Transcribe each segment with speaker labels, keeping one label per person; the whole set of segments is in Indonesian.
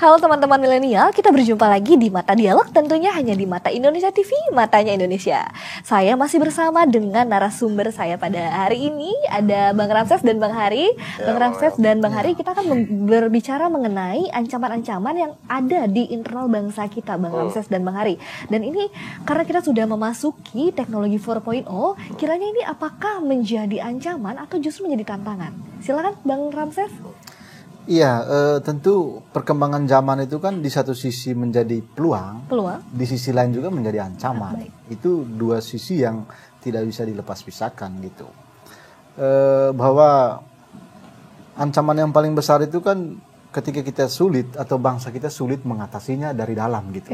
Speaker 1: Halo teman-teman milenial, kita berjumpa lagi di Mata Dialog, tentunya hanya di Mata Indonesia TV, matanya Indonesia. Saya masih bersama dengan narasumber saya pada hari ini, ada Bang Ramses dan Bang Hari. Bang Ramses dan Bang Hari, kita akan berbicara mengenai ancaman-ancaman yang ada di internal bangsa kita, Bang Ramses dan Bang Hari. Dan ini karena kita sudah memasuki teknologi 4.0, kiranya ini apakah menjadi ancaman atau justru menjadi tantangan? Silakan Bang Ramses.
Speaker 2: Iya, tentu perkembangan zaman itu kan di satu sisi menjadi peluang, di sisi lain juga menjadi ancaman. Itu dua sisi yang tidak bisa dilepas pisahkan gitu. Bahwa ancaman yang paling besar itu kan ketika kita sulit atau bangsa kita sulit mengatasinya dari dalam gitu.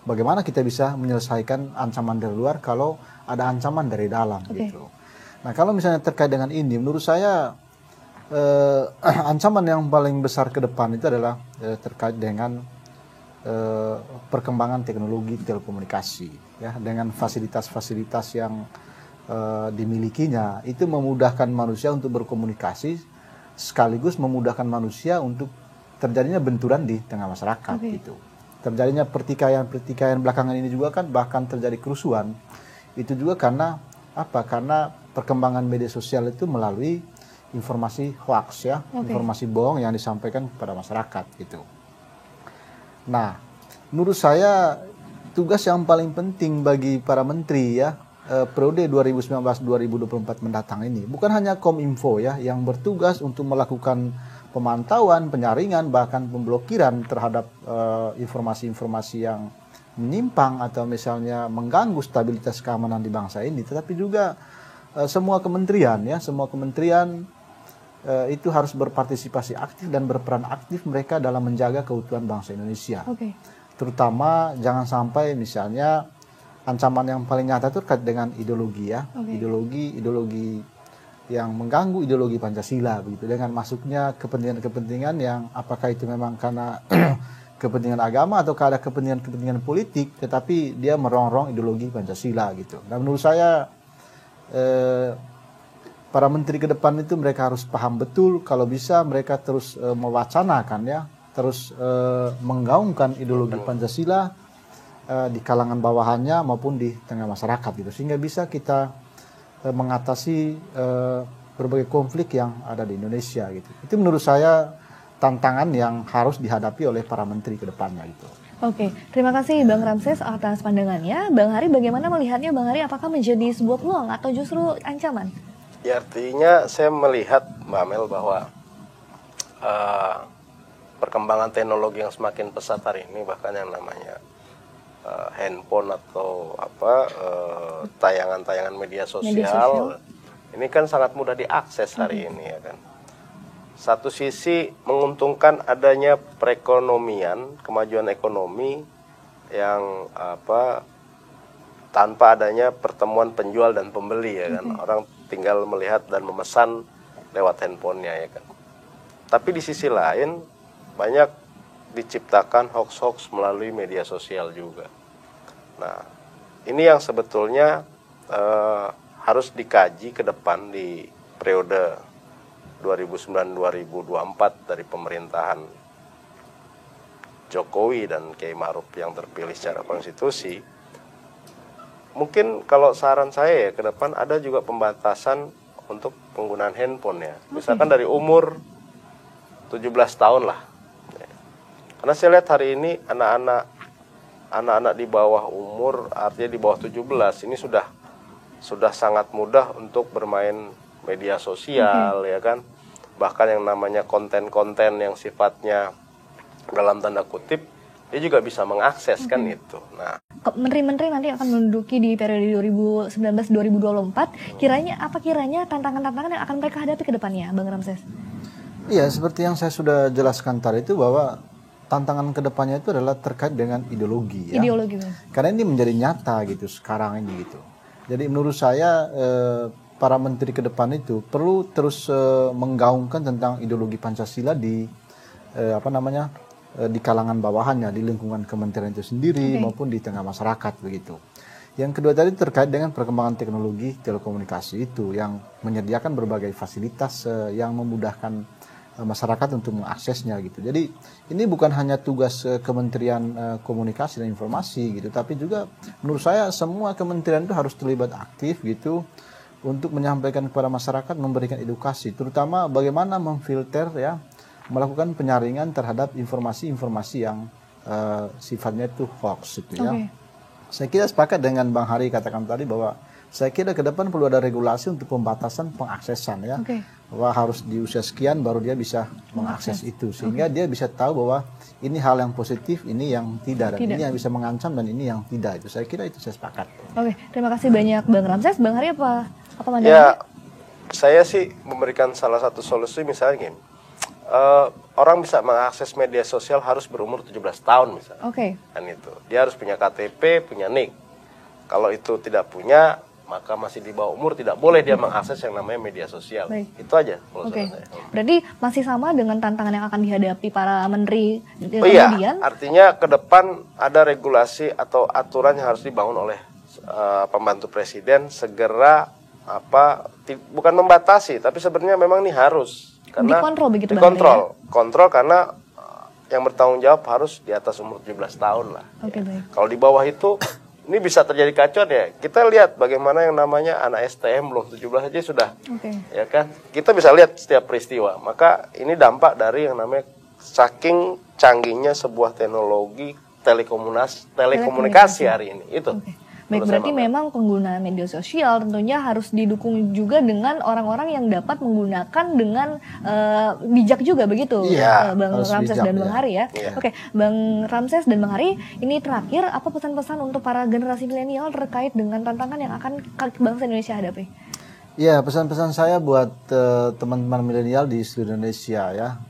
Speaker 2: Bagaimana kita bisa menyelesaikan ancaman dari luar kalau ada ancaman dari dalam gitu. Nah, kalau misalnya terkait dengan ini, menurut saya ancaman yang paling besar ke depan itu adalah terkait dengan perkembangan teknologi telekomunikasi, ya, dengan fasilitas-fasilitas yang dimilikinya itu memudahkan manusia untuk berkomunikasi sekaligus memudahkan manusia untuk terjadinya benturan di tengah masyarakat gitu. Terjadinya pertikaian belakangan ini juga kan bahkan terjadi kerusuhan itu juga karena apa? Karena perkembangan media sosial itu melalui informasi hoax, ya, informasi bohong yang disampaikan kepada masyarakat gitu. Nah, menurut saya tugas yang paling penting bagi para menteri, ya, periode 2019-2024 mendatang ini bukan hanya Kominfo, ya, yang bertugas untuk melakukan pemantauan, penyaringan, bahkan pemblokiran terhadap informasi-informasi yang menyimpang atau misalnya mengganggu stabilitas keamanan di bangsa ini, tetapi juga semua kementerian, ya, semua kementerian itu harus berpartisipasi aktif dan berperan aktif mereka dalam menjaga keutuhan bangsa Indonesia. Terutama jangan sampai misalnya ancaman yang paling nyata itu terkait dengan ideologi, ya, ideologi yang mengganggu ideologi Pancasila begitu, dengan masuknya kepentingan-kepentingan yang apakah itu memang karena kepentingan agama atau ada kepentingan-kepentingan politik, tetapi dia merongrong ideologi Pancasila gitu. Dan menurut saya para menteri ke depan itu mereka harus paham betul, kalau bisa mereka terus mewacanakan, ya, terus menggaungkan ideologi Pancasila di kalangan bawahannya maupun di tengah masyarakat gitu, sehingga bisa kita mengatasi berbagai konflik yang ada di Indonesia gitu. Itu menurut saya tantangan yang harus dihadapi oleh para menteri ke depannya gitu.
Speaker 1: Oke, terima kasih Bang Ramses atas pandangannya. Bang Hari, bagaimana melihatnya Bang Hari? Apakah menjadi sebuah peluang atau justru ancaman?
Speaker 3: Ya, artinya saya melihat Mbak Mel bahwa perkembangan teknologi yang semakin pesat hari ini, bahkan yang namanya handphone atau tayangan-tayangan media sosial ini kan sangat mudah diakses hari ini, ya kan. Satu sisi menguntungkan adanya perekonomian, kemajuan ekonomi yang tanpa adanya pertemuan penjual dan pembeli, ya kan. Orang tinggal melihat dan memesan lewat handphonenya, ya kan. Tapi di sisi lain banyak diciptakan hoax-hoax melalui media sosial juga. Nah, ini yang sebetulnya harus dikaji ke depan di periode 2009-2024 dari pemerintahan Jokowi dan Kiai Ma'ruf yang terpilih secara konstitusi. Mungkin kalau saran saya, ya, ke depan ada juga pembatasan untuk penggunaan handphone, ya. Misalkan dari umur 17 tahun lah. Karena saya lihat hari ini anak-anak di bawah umur, artinya di bawah 17, ini sudah sangat mudah untuk bermain media sosial, ya kan. Bahkan yang namanya konten-konten yang sifatnya dalam tanda kutip, dia juga bisa mengakses kan itu. Nah,
Speaker 1: menteri-menteri nanti akan menduduki di periode 2019-2024. Kiranya tantangan-tantangan yang akan mereka hadapi ke depannya, Bang Ramses?
Speaker 2: Iya, seperti yang saya sudah jelaskan tadi itu, bahwa tantangan ke depannya itu adalah terkait dengan ideologi, ya. Ideologi. Karena ini menjadi nyata gitu sekarang ini gitu. Jadi menurut saya para menteri ke depan itu perlu terus menggaungkan tentang ideologi Pancasila di di kalangan bawahannya, di lingkungan kementerian itu sendiri maupun di tengah masyarakat begitu. Yang kedua tadi terkait dengan perkembangan teknologi telekomunikasi itu yang menyediakan berbagai fasilitas yang memudahkan masyarakat untuk mengaksesnya gitu. Jadi ini bukan hanya tugas Kementerian Komunikasi dan Informasi gitu, tapi juga menurut saya semua kementerian itu harus terlibat aktif gitu untuk menyampaikan kepada masyarakat, memberikan edukasi, terutama bagaimana memfilter ya, melakukan penyaringan terhadap informasi-informasi yang sifatnya itu hoax gitu ya. Saya kira sepakat dengan Bang Hari katakan tadi bahwa saya kira ke depan perlu ada regulasi untuk pembatasan pengaksesan ya. Bahwa harus di usia sekian baru dia bisa mengakses itu. Sehingga dia bisa tahu bahwa ini hal yang positif, ini yang tidak. Dan ini yang bisa mengancam dan ini yang tidak. Itu saya kira itu saya sepakat.
Speaker 1: Terima kasih banyak Bang Ramses. Bang Hari apa pandangannya?
Speaker 3: Ya, saya sih memberikan salah satu solusi misalnya gini. Orang bisa mengakses media sosial harus berumur 17 tahun misalnya. Kan itu. Dia harus punya KTP, punya NIK. Kalau itu tidak punya, maka masih di bawah umur tidak boleh dia mengakses yang namanya media sosial. Itu aja.
Speaker 1: Berarti masih sama dengan tantangan yang akan dihadapi para menteri
Speaker 3: kemudian? Artinya ke depan ada regulasi atau aturan yang harus dibangun oleh pembantu presiden segera bukan membatasi, tapi sebenarnya memang ini harus karena
Speaker 1: dikontrol begitu
Speaker 3: kontrol karena yang bertanggung jawab harus di atas umur 17 tahun lah. Kalau di bawah itu ini bisa terjadi kacauan ya. Kita lihat bagaimana yang namanya anak STM belum 17 aja sudah. Ya kan? Kita bisa lihat setiap peristiwa. Maka ini dampak dari yang namanya saking canggihnya sebuah teknologi telekomunikasi hari ini. Itu.
Speaker 1: Baik, berarti memang penggunaan media sosial tentunya harus didukung juga dengan orang-orang yang dapat menggunakan dengan bijak juga begitu, Bang Ramses dan Bang Hari ya. Bang Ramses dan Bang Hari, ini terakhir apa pesan-pesan untuk para generasi milenial terkait dengan tantangan yang akan bangsa Indonesia hadapi?
Speaker 2: Ya, pesan-pesan saya buat teman-teman milenial di seluruh Indonesia ya,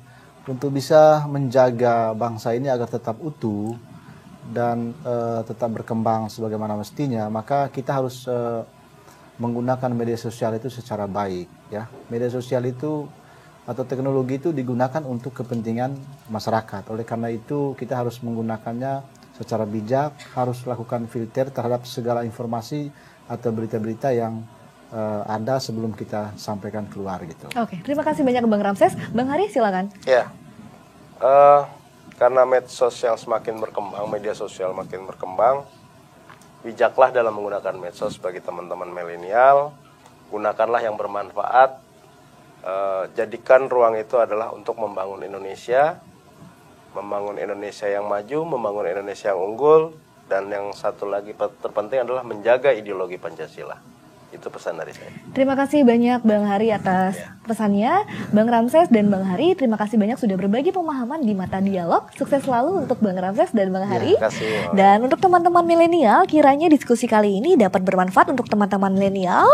Speaker 2: untuk bisa menjaga bangsa ini agar tetap utuh dan tetap berkembang sebagaimana mestinya, maka kita harus menggunakan media sosial itu secara baik ya. Media sosial itu atau teknologi itu digunakan untuk kepentingan masyarakat. Oleh karena itu kita harus menggunakannya secara bijak, harus lakukan filter terhadap segala informasi atau berita-berita yang ada sebelum kita sampaikan keluar gitu.
Speaker 1: Terima kasih banyak Bang Ramses. Bang Hari silakan.
Speaker 3: Karena medsos yang semakin berkembang, media sosial makin berkembang, bijaklah dalam menggunakan medsos bagi teman-teman milenial, gunakanlah yang bermanfaat, jadikan ruang itu adalah untuk membangun Indonesia yang maju, membangun Indonesia yang unggul, dan yang satu lagi terpenting adalah menjaga ideologi Pancasila. Itu pesan dari saya.
Speaker 1: Terima kasih banyak Bang Hari atas pesannya. Bang Ramses dan Bang Hari, terima kasih banyak sudah berbagi pemahaman di Mata Dialog. Sukses selalu untuk Bang Ramses dan Bang Hari. Dan untuk teman-teman milenial, kiranya diskusi kali ini dapat bermanfaat untuk teman-teman milenial.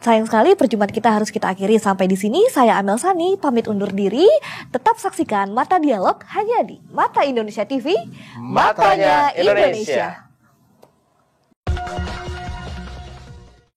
Speaker 1: Sayang sekali perjumpaan kita harus kita akhiri sampai di sini. Saya Amel Sani pamit undur diri. Tetap saksikan Mata Dialog hanya di Mata Indonesia TV. Matanya Indonesia.